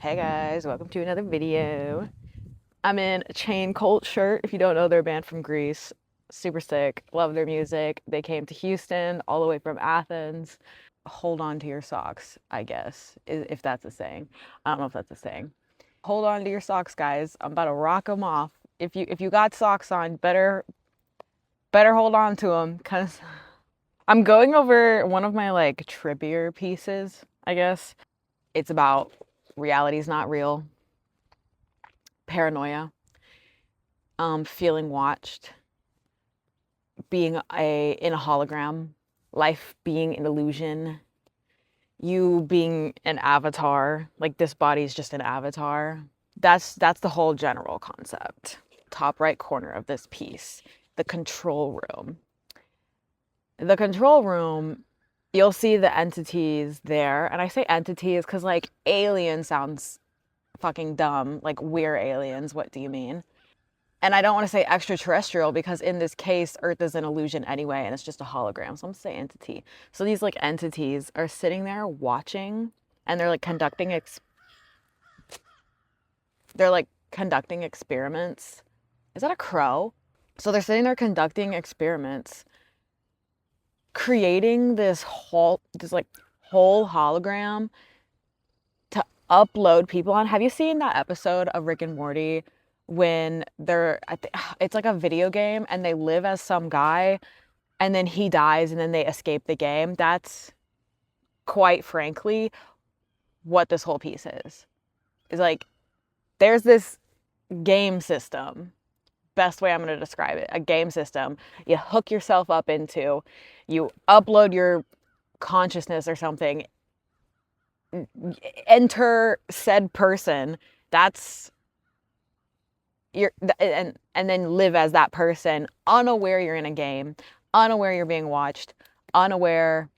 Hey guys, welcome to another video. I'm in a Chain Cult shirt. If you don't know, they're a band from Greece. Super sick. Love their music. They came to Houston all the way from Athens. Hold on to your socks, I guess, if that's a saying. I don't know if that's a saying. Hold on to your socks, guys. I'm about to rock them off. If you got socks on, better hold on to them, cause I'm going over one of my like trippier pieces, I guess. It's about reality's not real, paranoia, feeling watched, being in a hologram, life being an illusion, you being an avatar, like this body is just an avatar. That's the whole general concept. Top right corner of this piece, the control room. The control room, you'll see the entities there, and I say entities because like alien sounds fucking dumb. Like we're aliens. What do you mean? And I don't want to say extraterrestrial because in this case, Earth is an illusion anyway, and it's just a hologram. So I'm gonna say entity. So these like entities are sitting there watching, and they're like conducting experiments. Is that a crow? So they're sitting there conducting experiments, creating this like whole hologram to upload people on. Have you seen that episode of Rick and Morty when it's like a video game and they live as some guy and then he dies and then they escape the game? That's quite frankly what this whole piece is. Is like there's this game system. Best way I'm going to describe it. A game system you hook yourself up into, you upload your consciousness or something, enter said person, that's and then live as that person, unaware you're in a game, unaware you're being watched, unaware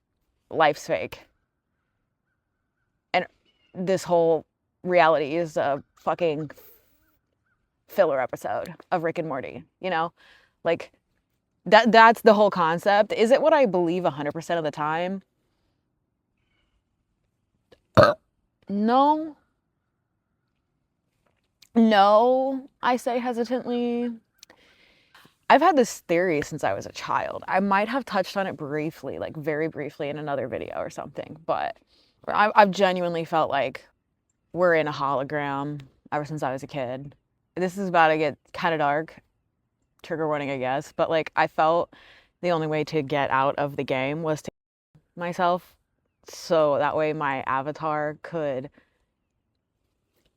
life's fake. And this whole reality is a fucking filler episode of Rick and Morty, you know? Like that's the whole concept. Is it what I believe 100% of the time? No. No, I say hesitantly. I've had this theory since I was a child. I might have touched on it briefly, like very briefly in another video or something, but I've genuinely felt like we're in a hologram ever since I was a kid. This is about to get kind of dark. Trigger warning, I guess. But like, I felt the only way to get out of the game was to myself. So that way my avatar could,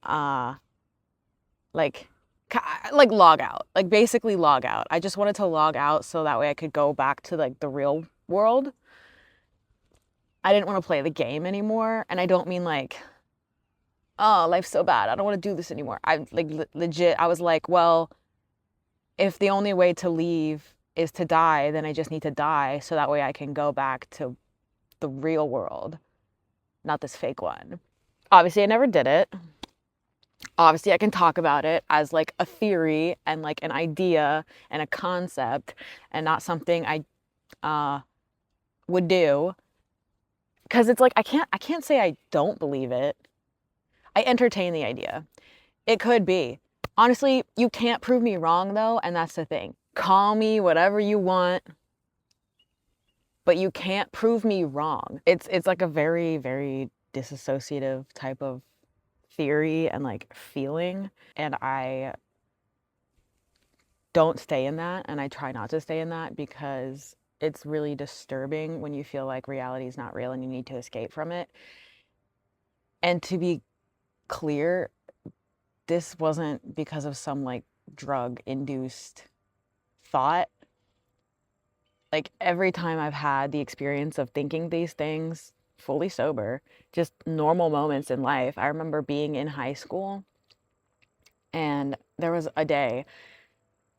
uh, like log out, like basically log out. I just wanted to log out so that way I could go back to like the real world. I didn't want to play the game anymore, and I don't mean like, oh, life's so bad, I don't want to do this anymore. I like legit, I was like, well, if the only way to leave is to die, then I just need to die so that way I can go back to the real world, not this fake one. Obviously, I never did it. Obviously, I can talk about it as like a theory and like an idea and a concept and not something I would do, because it's like I can't say I don't believe it. I entertain the idea. It could be. Honestly, you can't prove me wrong though, and that's the thing. Call me whatever you want, but you can't prove me wrong. It's like a very, very disassociative type of theory and like feeling, and I don't stay in that, and I try not to stay in that because it's really disturbing when you feel like reality is not real and you need to escape from it. And to be clear, this wasn't because of some like drug induced thought. Like every time I've had the experience of thinking these things fully sober, just normal moments in life. I remember being in high school and there was a day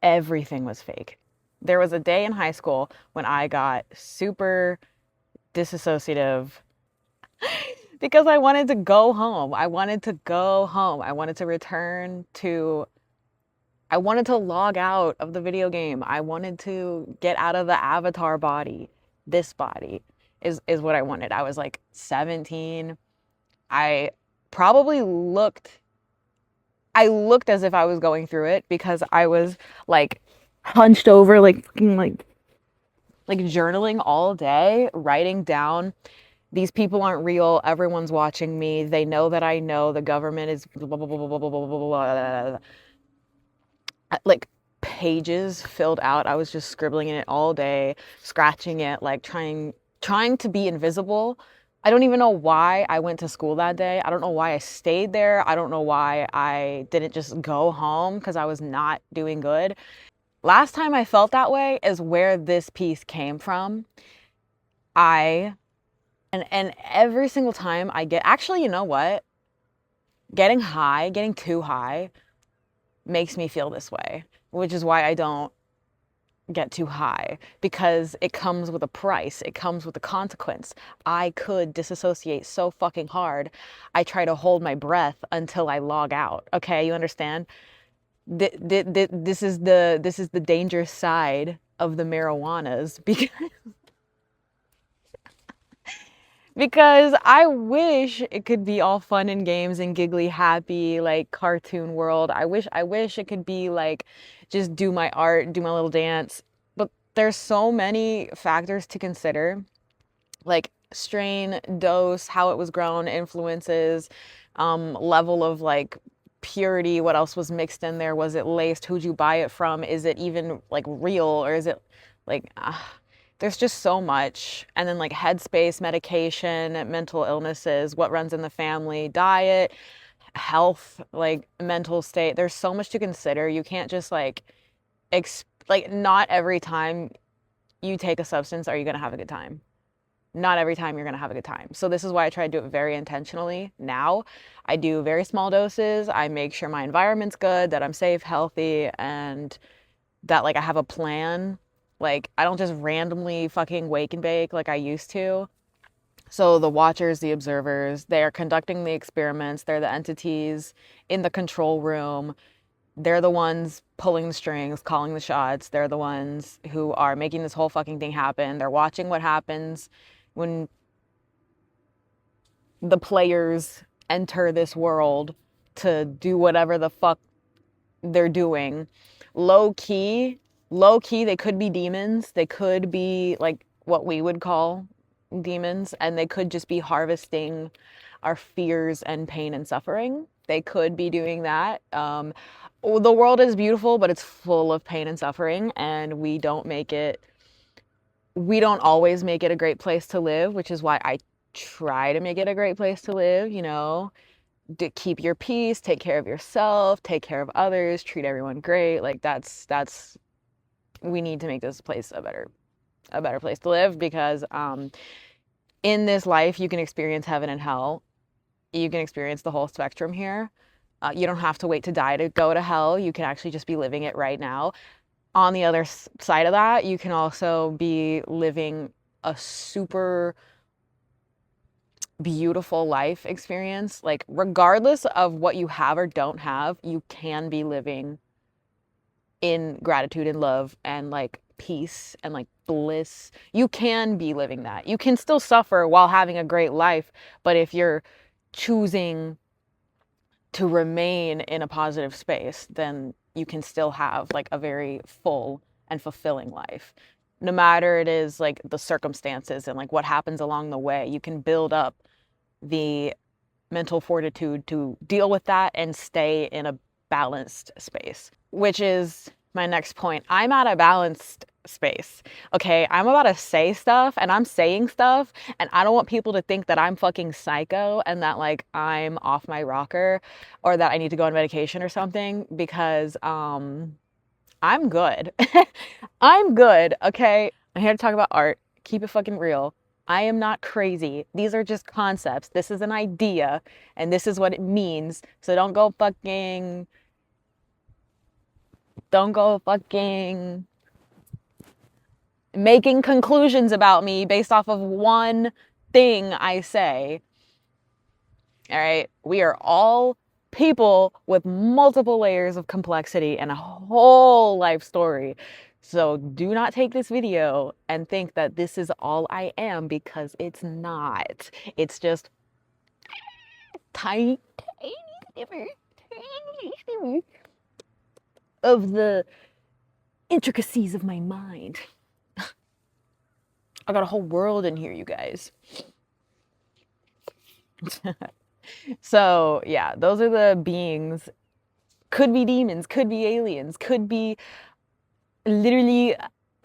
everything was fake. There was a day in high school when I got super disassociative because I wanted to go home. I wanted to go home. I wanted to return to, I wanted to log out of the video game. I wanted to get out of the avatar body. This body is what I wanted. I was like 17. I probably I looked as if I was going through it because I was like hunched over, like fucking like journaling all day, writing down these people aren't real. Everyone's watching me. They know that I know the government is blah, blah, blah, blah, blah, blah, blah, blah, blah. Like pages filled out. I was just scribbling in it all day, scratching it, like trying to be invisible. I don't even know why I went to school that day. I don't know why I stayed there. I don't know why I didn't just go home because I was not doing good. Last time I felt that way is where this piece came from. I and every single time I get, actually, you know what? Getting high, getting too high makes me feel this way, which is why I don't get too high, because it comes with a price. It comes with a consequence. I could disassociate so fucking hard. I try to hold my breath until I log out. Okay, you understand? This is the dangerous side of the marijuanas because I wish it could be all fun and games and giggly happy like cartoon world. I wish it could be like just do my art, do my little dance. But there's so many factors to consider, like strain, dose, how it was grown, influences, level of like purity, what else was mixed in there, was it laced, who'd you buy it from, is it even like real, or is it like there's just so much. And then like headspace, medication, mental illnesses, what runs in the family, diet, health, like mental state. There's so much to consider. You can't just like like not every time you take a substance are you going to have a good time. Not every time you're going to have a good time. So this is why I try to do it very intentionally. Now I do very small doses. I make sure my environment's good, that I'm safe, healthy, and that like I have a plan. Like I don't just randomly fucking wake and bake like I used to. So the watchers, the observers, they are conducting the experiments. They're the entities in the control room. They're the ones pulling the strings, calling the shots. They're the ones who are making this whole fucking thing happen. They're watching what happens when the players enter this world to do whatever the fuck they're doing. Low key, low key, they could be demons. They could be like what we would call demons, and they could just be harvesting our fears and pain and suffering. They could be doing that. The world is beautiful, but it's full of pain and suffering, and we don't always make it a great place to live, which is why I try to make it a great place to live, you know, to keep your peace, take care of yourself, take care of others, treat everyone great. Like that's we need to make this place a better place to live, because in this life you can experience heaven and hell. You can experience the whole spectrum here. You don't have to wait to die to go to hell. You can actually just be living it right now. On the other side of that, you can also be living a super beautiful life experience. Like, regardless of what you have or don't have, you can be living in gratitude and love and like peace and like bliss. You can be living that. You can still suffer while having a great life, but if you're choosing to remain in a positive space, then you can still have like a very full and fulfilling life. No matter it is like the circumstances and like what happens along the way, you can build up the mental fortitude to deal with that and stay in a balanced space, which is my next point. I'm at a balanced space. Okay, I'm about to say stuff and I'm saying stuff, and I don't want people to think that I'm fucking psycho and that like I'm off my rocker or that I need to go on medication or something, because I'm good. I'm good, okay? I'm here to talk about art. Keep it fucking real. I am not crazy. These are just concepts. This is an idea, and this is what it means. So don't go fucking making conclusions about me based off of one thing I say. All right? We are all people with multiple layers of complexity and a whole life story. So do not take this video and think that this is all I am, because it's not. It's just tiny, tiny sliver, tiny sliver of the intricacies of my mind. I got a whole world in here, you guys. So, yeah, those are the beings. Could be demons, could be aliens, could be literally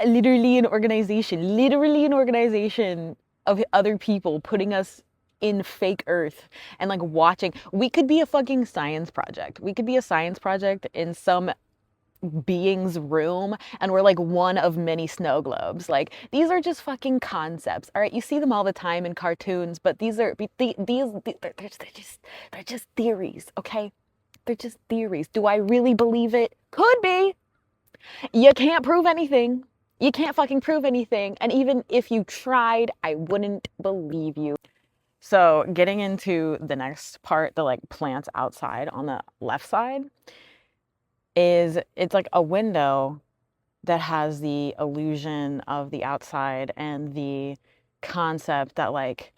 literally an organization of other people putting us in fake Earth and like watching. We could be a fucking science project. We could be a science project in some being's room, and we're like one of many snow globes. Like, these are just fucking concepts, all right? You see them all the time in cartoons, but these are they're just theories, okay? They're just theories. Do I really believe it? Could be. You can't prove anything. You can't fucking prove anything. And even if you tried, I wouldn't believe you. So, getting into the next part, the like plants outside on the left side, is it's like a window that has the illusion of the outside and the concept that like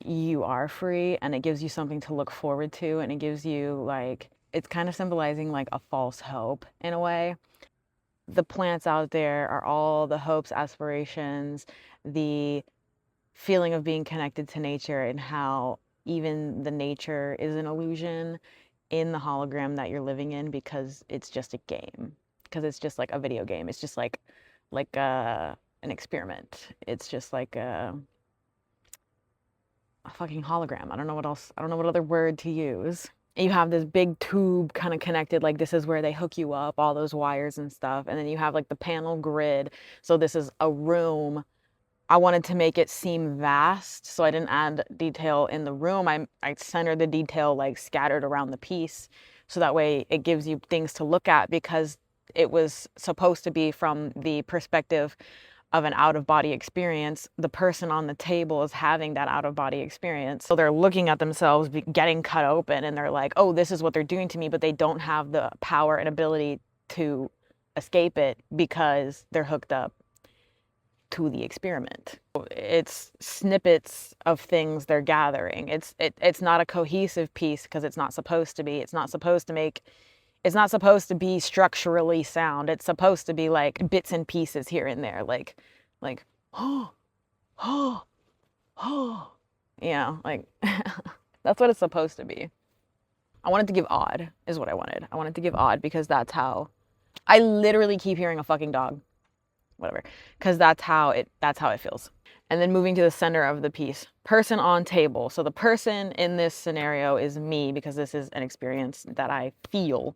you are free, and it gives you something to look forward to, and it gives you like, it's kind of symbolizing like a false hope in a way. The plants out there are all the hopes, aspirations, the feeling of being connected to nature, and how even the nature is an illusion in the hologram that you're living in, because it's just a game, because it's just like a video game. It's just like an experiment. It's just like a fucking hologram. I don't know what else. I don't know what other word to use. You have this big tube kind of connected, like this is where they hook you up, all those wires and stuff. And then you have like the panel grid. So this is a room. I wanted to make it seem vast, so I didn't add detail in the room. I centered the detail like scattered around the piece, so that way it gives you things to look at, because it was supposed to be from the perspective of an out-of-body experience. The person on the table is having that out-of-body experience. So they're looking at themselves getting cut open, and they're like, oh, this is what they're doing to me, but they don't have the power and ability to escape it because they're hooked up to the experiment. It's snippets of things they're gathering. It's not a cohesive piece, because it's not supposed to be. It's not supposed to be structurally sound. It's supposed to be like bits and pieces here and there, like oh, oh, oh, like that's what it's supposed to be. I wanted to give odd is what I wanted. I wanted to give odd, because that's how I literally keep hearing a fucking dog, whatever, because that's how it feels. And then moving to the center of the piece, person on table. So the person in this scenario is me, because this is an experience that I feel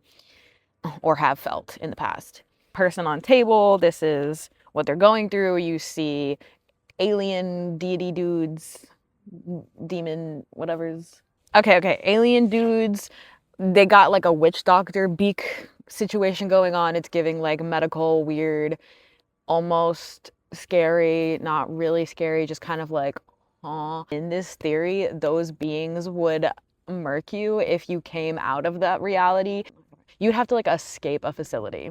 or have felt in the past. Person on table, this is what they're going through. You see alien deity dudes, demon whatever's. Okay, alien dudes. They got like a witch doctor beak situation going on. It's giving like medical, weird, almost scary, not really scary, just kind of like, aw. In this theory, those beings would murk you if you came out of that reality. You'd have to like escape a facility.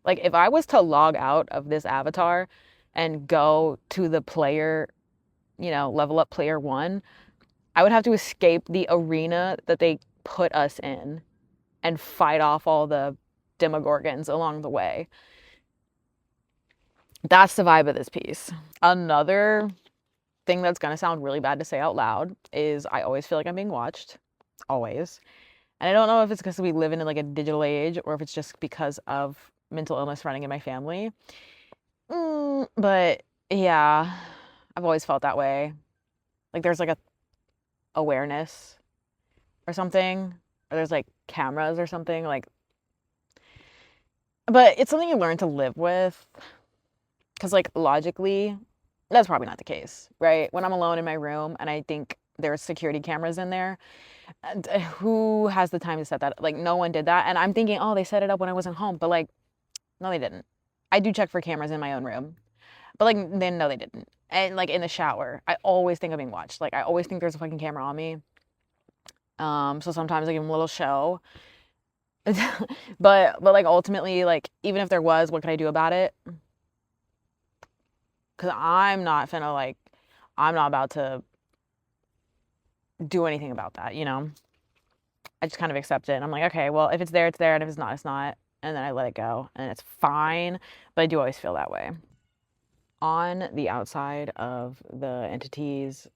Like, if I was to log out of this avatar and go to the player, level up player 1, I would have to escape the arena that they put us in and fight off all the demogorgons along the way. That's the vibe of this piece. Another thing that's gonna sound really bad to say out loud is I always feel like I'm being watched. Always. And I don't know if it's because we live in like a digital age, or if it's just because of mental illness running in my family. But yeah, I've always felt that way. Like there's like a awareness or something, or there's like cameras or something, like, but it's something you learn to live with, because like logically that's probably not the case, right? When I'm alone in my room and I think there's security cameras in there, who has the time to set that up? Like, no one did that, and I'm thinking, oh, they set it up when I wasn't home, but like, no, they didn't. I do check for cameras in my own room, but like, then no, they didn't. And like in the shower, I always think I'm being watched. Like, I always think there's a fucking camera on me. So sometimes I give them a little show. but like ultimately, like, even if there was, what could I do about it? Because I'm not about to do anything about that, you know? I just kind of accept it. And I'm like, okay, well, if it's there, it's there. And if it's not, it's not. And then I let it go and it's fine. But I do always feel that way. On the outside of the entity's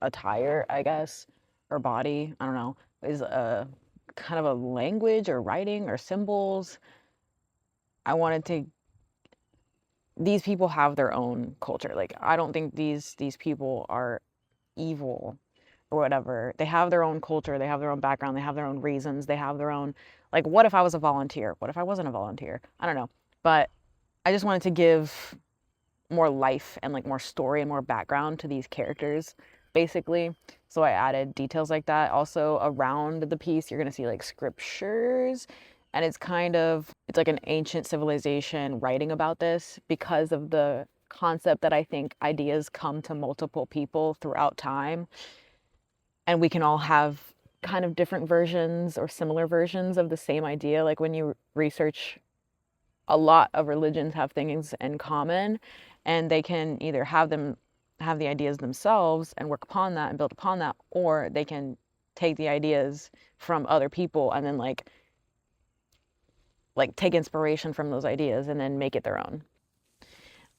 attire, I guess, or body, I don't know, is a kind of a language or writing or symbols. I wanted to, these people have their own culture. Like, I don't think these people are evil or whatever. They have their own culture, they have their own background, they have their own reasons, they have their own, like, what if I was a volunteer? What if I wasn't a volunteer? I don't know. But I just wanted to give more life and like more story and more background to these characters, basically. So I added details like that. Also around the piece, you're gonna see like scriptures, and it's kind of, it's like an ancient civilization writing about this because of the concept that I think ideas come to multiple people throughout time, and we can all have kind of different versions or similar versions of the same idea. Like when you research, a lot of religions have things in common, and they can either have the ideas themselves and work upon that and build upon that, or they can take the ideas from other people and then like take inspiration from those ideas and then make it their own.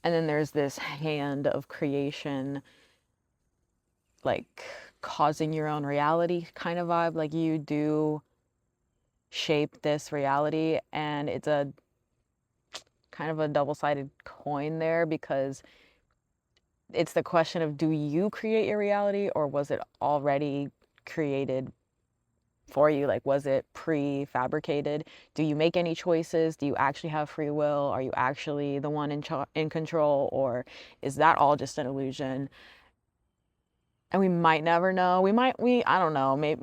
And then there's this hand of creation, like causing your own reality kind of vibe. Like you do shape this reality, and it's a kind of a double-sided coin there, because it's the question of, do you create your reality, or was it already created for you? Like, was it prefabricated? Do you make any choices? Do you actually have free will? Are you actually the one in control, or is that all just an illusion? And we might never know. I don't know. Maybe,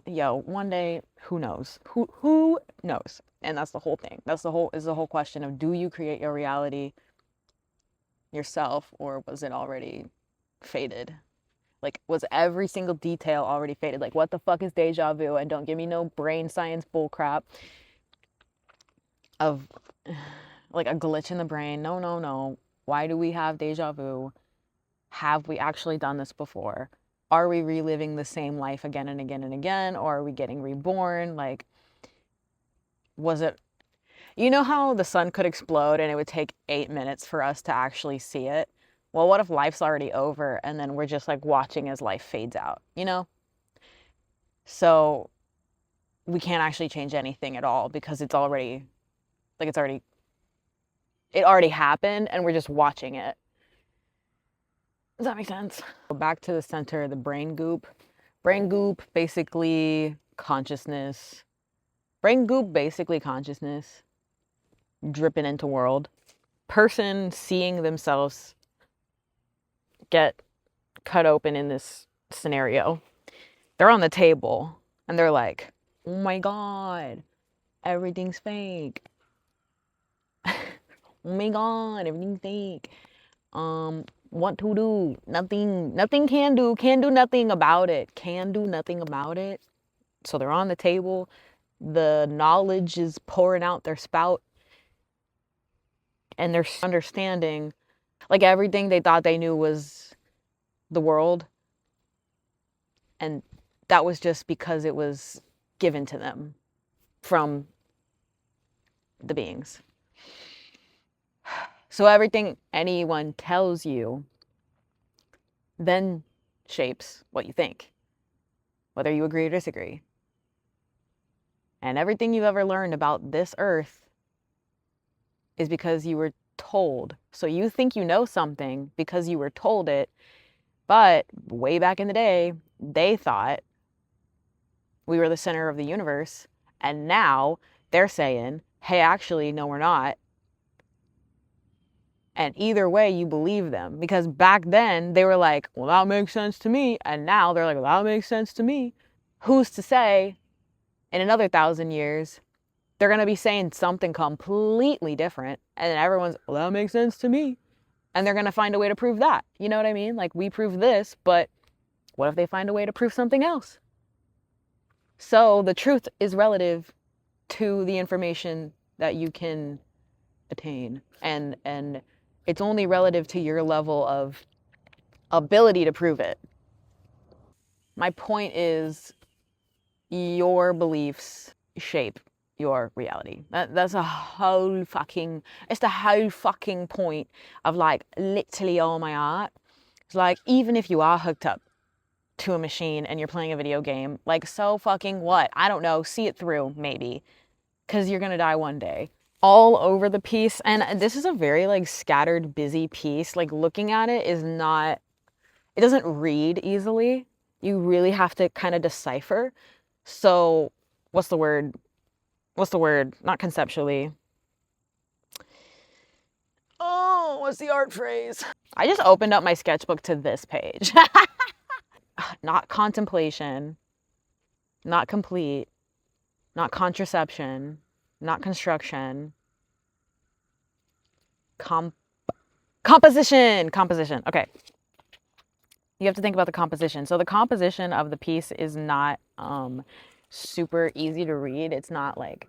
one day, who knows? Who knows? And that's the whole thing. That's the whole question of, do you create your reality yourself, or was it already fated? Like, was every single detail already fated? Like, what the fuck is deja vu? And don't give me no brain science bullcrap of like a glitch in the brain. No, no, no. Why do we have deja vu? Have we actually done this before? Are we reliving the same life again and again and again? Or are we getting reborn? Like, was it, you know how the sun could explode and it would take 8 minutes for us to actually see it? Well, what if life's already over and then we're just like watching as life fades out, you know? So we can't actually change anything at all, because it's already, like, it already happened and we're just watching it. Does that make sense? Go back to the center, the brain goop. Brain goop, basically consciousness. Brain goop, basically consciousness dripping into world. Person seeing themselves get cut open in this scenario. They're on the table and they're like, oh my God, everything's fake. Oh my God, everything's fake. What to do? Nothing can do nothing about it. Can do nothing about it. So they're on the table. The knowledge is pouring out their spout, and they're understanding, like, everything they thought they knew was the world, and that was just because it was given to them from the beings. So everything anyone tells you then shapes what you think, whether you agree or disagree. And everything you've ever learned about this earth is because you were told. So you think you know something because you were told it, but way back in the day, they thought we were the center of the universe, and now they're saying, hey, actually, no, we're not. And either way, you believe them, because back then they were like, well, that makes sense to me. And now they're like, well, that makes sense to me. Who's to say in another 1,000 years, they're going to be saying something completely different. And then everyone's, well, that makes sense to me. And they're going to find a way to prove that. You know what I mean? Like, we prove this, but what if they find a way to prove something else? So the truth is relative to the information that you can attain. And it's only relative to your level of ability to prove it. My point is your beliefs shape your reality. That's a whole fucking, it's the whole fucking point of like literally all my art. It's like, even if you are hooked up to a machine and you're playing a video game, like, so fucking what? I don't know, see it through, maybe. Because you're gonna die one day. All over the piece, and this is a very like scattered, busy piece. Like, looking at it is not, it doesn't read easily. You really have to kind of decipher. So, what's the word? Not conceptually. Oh, what's the art phrase? I just opened up my sketchbook to this page. Not contemplation, not complete, not contraception, not construction, composition. Okay. You have to think about the composition. So the composition of the piece is not super easy to read. It's not like,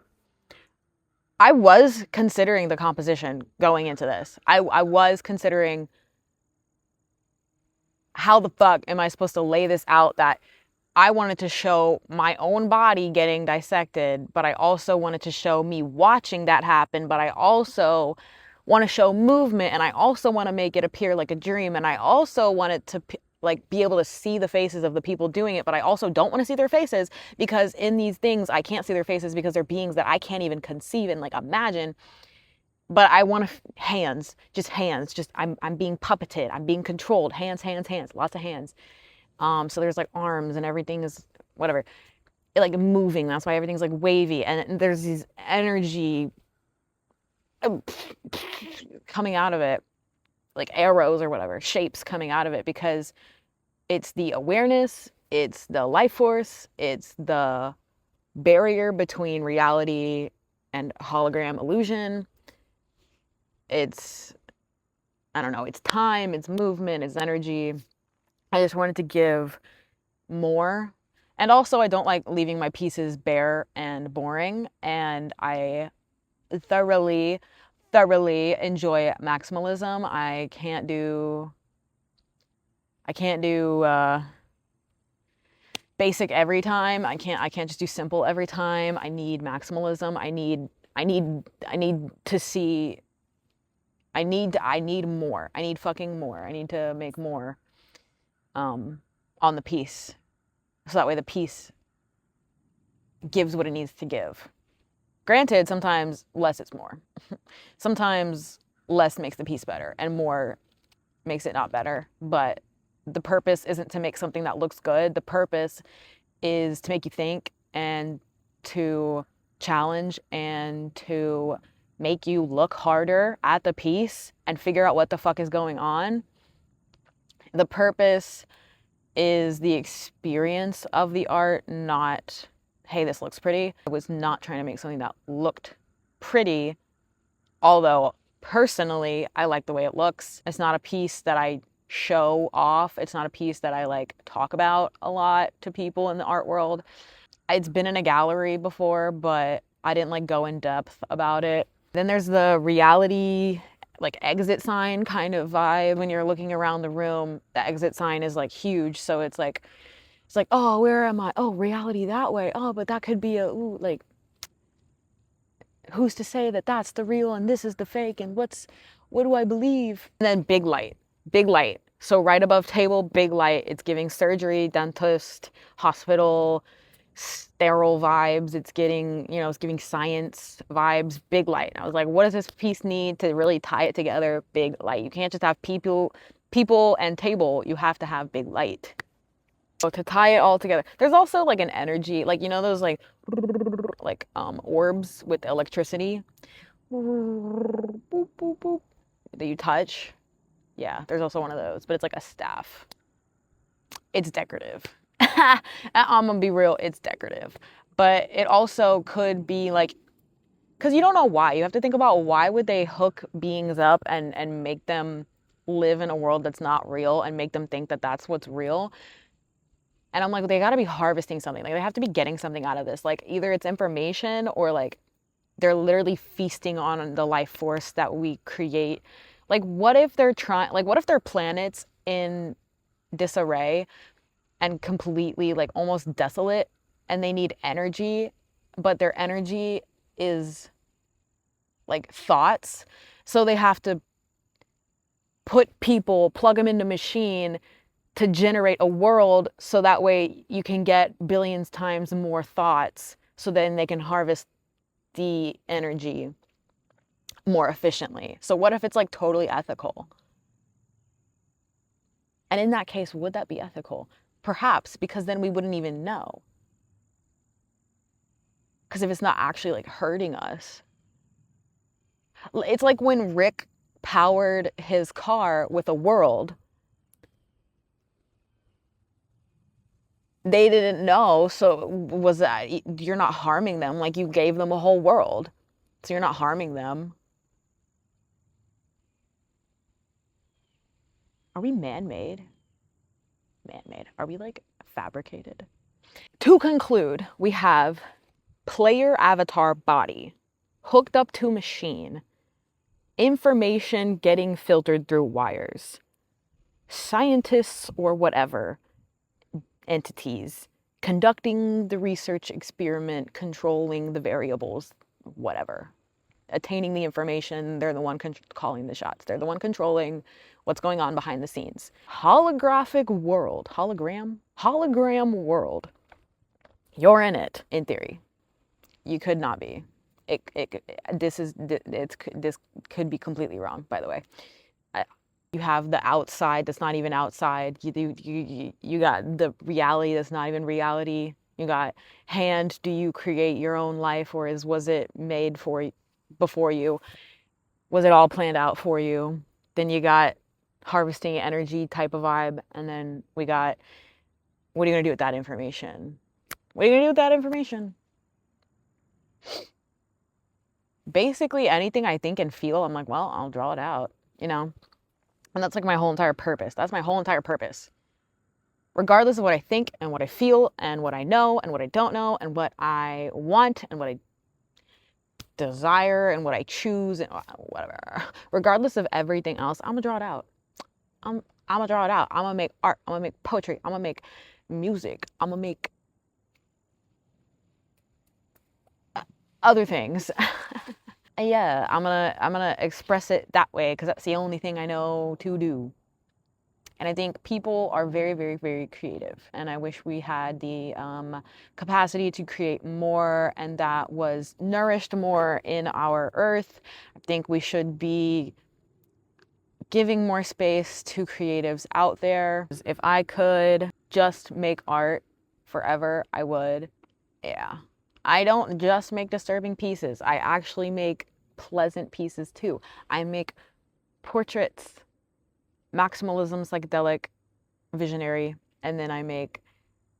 I was considering the composition going into this. I was considering, how the fuck am I supposed to lay this out, that I wanted to show my own body getting dissected, but I also wanted to show me watching that happen, but I also want to show movement, and I also want to make it appear like a dream, and I also wanted to like be able to see the faces of the people doing it, but I also don't want to see their faces, because in these things I can't see their faces because they're beings that I can't even conceive and like imagine. But I want hands, just I'm being puppeted, I'm being controlled, hands, lots of hands. So there's like arms, and everything is whatever, like moving. That's why everything's like wavy, and there's these energy coming out of it, like arrows or whatever, shapes coming out of it, because it's the awareness, it's the life force, it's the barrier between reality and hologram illusion. It's, I don't know, it's time, it's movement, it's energy. I just wanted to give more. And also, I don't like leaving my pieces bare and boring. And I thoroughly enjoy maximalism. I can't do basic every time. I can't just do simple every time. I need maximalism. I need to see, I need more. I need fucking more. I need to make more on the piece. So that way the piece gives what it needs to give. Granted, sometimes less is more. Sometimes less makes the piece better and more makes it not better. But the purpose isn't to make something that looks good. The purpose is to make you think, and to challenge, and to make you look harder at the piece and figure out what the fuck is going on. The purpose is the experience of the art, not, hey, this looks pretty. I was not trying to make something that looked pretty, although personally I like the way it looks. It's not a piece that I show off. It's not a piece that I like talk about a lot to people in the art world. It's been in a gallery before, but I didn't like go in depth about it. Then there's the reality, like exit sign kind of vibe. When you're looking around the room, the exit sign is like huge. So it's like, oh, where am I? Oh, reality that way. Oh, but that could be like, who's to say that that's the real and this is the fake, and what do I believe? And then big light. So right above table, big light. It's giving surgery, dentist, hospital, sterile vibes. It's giving science vibes, big light. And I was like, what does this piece need to really tie it together? Big light. You can't just have people and table. You have to have big light. So to tie it all together, there's also like an energy, like, those like orbs with electricity that you touch. Yeah, there's also one of those, but it's like a staff. It's decorative. I'm gonna be real, it's decorative. But it also could be like, because you don't know why. You have to think about, why would they hook beings up and make them live in a world that's not real and make them think that that's what's real? And I'm like, they got to be harvesting something. Like, they have to be getting something out of this. Like, either it's information, or like they're literally feasting on the life force that we create. Like, what if they're what if their planet's in disarray and completely like almost desolate, and they need energy, but their energy is like thoughts. So they have to plug them into machine to generate a world, so that way you can get billions times more thoughts, so then they can harvest the energy more efficiently. So what if it's like totally ethical? And in that case, would that be ethical? Perhaps, because then we wouldn't even know. Because if it's not actually like hurting us, it's like when Rick powered his car with a world. They didn't know, so was that, you're not harming them, like you gave them a whole world, so you're not harming them. Are we man-made? Man-made. Are we like fabricated? To conclude, we have player avatar body hooked up to machine, information getting filtered through wires, scientists or whatever entities conducting the research experiment, controlling the variables, whatever, attaining the information. They're the one calling the shots. They're the one controlling what's going on behind the scenes. Holographic world. Hologram world. You're in it, in theory. You could not be. This could be completely wrong, by the way. You have the outside that's not even outside. You got the reality that's not even reality. You got hand. Do you create your own life, or was it made before you? Was it all planned out for you? Then you got harvesting energy type of vibe, and then we got, what are you gonna do with that information? What are you gonna do with that information? Basically anything I think and feel, I'm like, well, I'll draw it out, you know? And that's like my whole entire purpose. That's my whole entire purpose. Regardless of what I think and what I feel and what I know and what I don't know and what I want and what I desire and what I choose and whatever. Regardless of everything else, I'm gonna draw it out. I'm gonna draw it out. I'm gonna make art. I'm gonna make poetry. I'm gonna make music. I'm gonna make other things. Yeah, I'm gonna express it that way because that's the only thing I know to do. And I think people are very, very, very creative. And I wish we had the capacity to create more, and that was nourished more in our earth. I think we should be giving more space to creatives out there. If I could just make art forever, I would. Yeah. I don't just make disturbing pieces. I actually make pleasant pieces too. I make portraits, maximalism, psychedelic, visionary, and then I make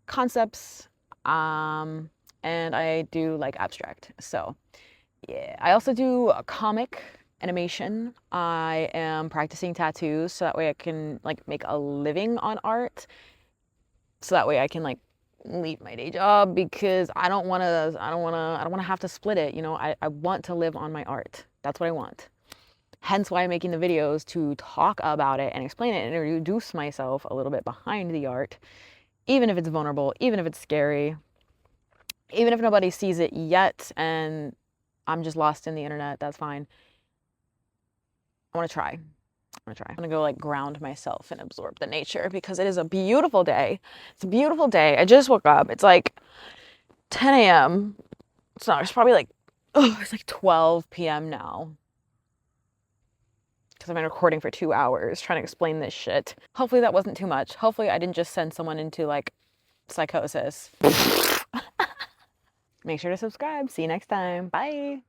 concepts, and I do like abstract. So yeah, I also do a comic animation. I am practicing tattoos so that way I can like make a living on art. So that way I can like leave my day job, because I don't want to have to split it. You know, I want to live on my art. That's what I want. Hence why I'm making the videos, to talk about it and explain it and introduce myself a little bit behind the art, even if it's vulnerable, even if it's scary, even if nobody sees it yet and I'm just lost in the internet. That's fine. I want to try. I'm gonna go like ground myself and absorb the nature, because it is a beautiful day. It's a beautiful day. I just woke up. It's like 10 a.m. It's probably like, it's like 12 p.m. now. Because I've been recording for 2 hours trying to explain this shit. Hopefully that wasn't too much. Hopefully I didn't just send someone into like psychosis. Make sure to subscribe. See you next time. Bye.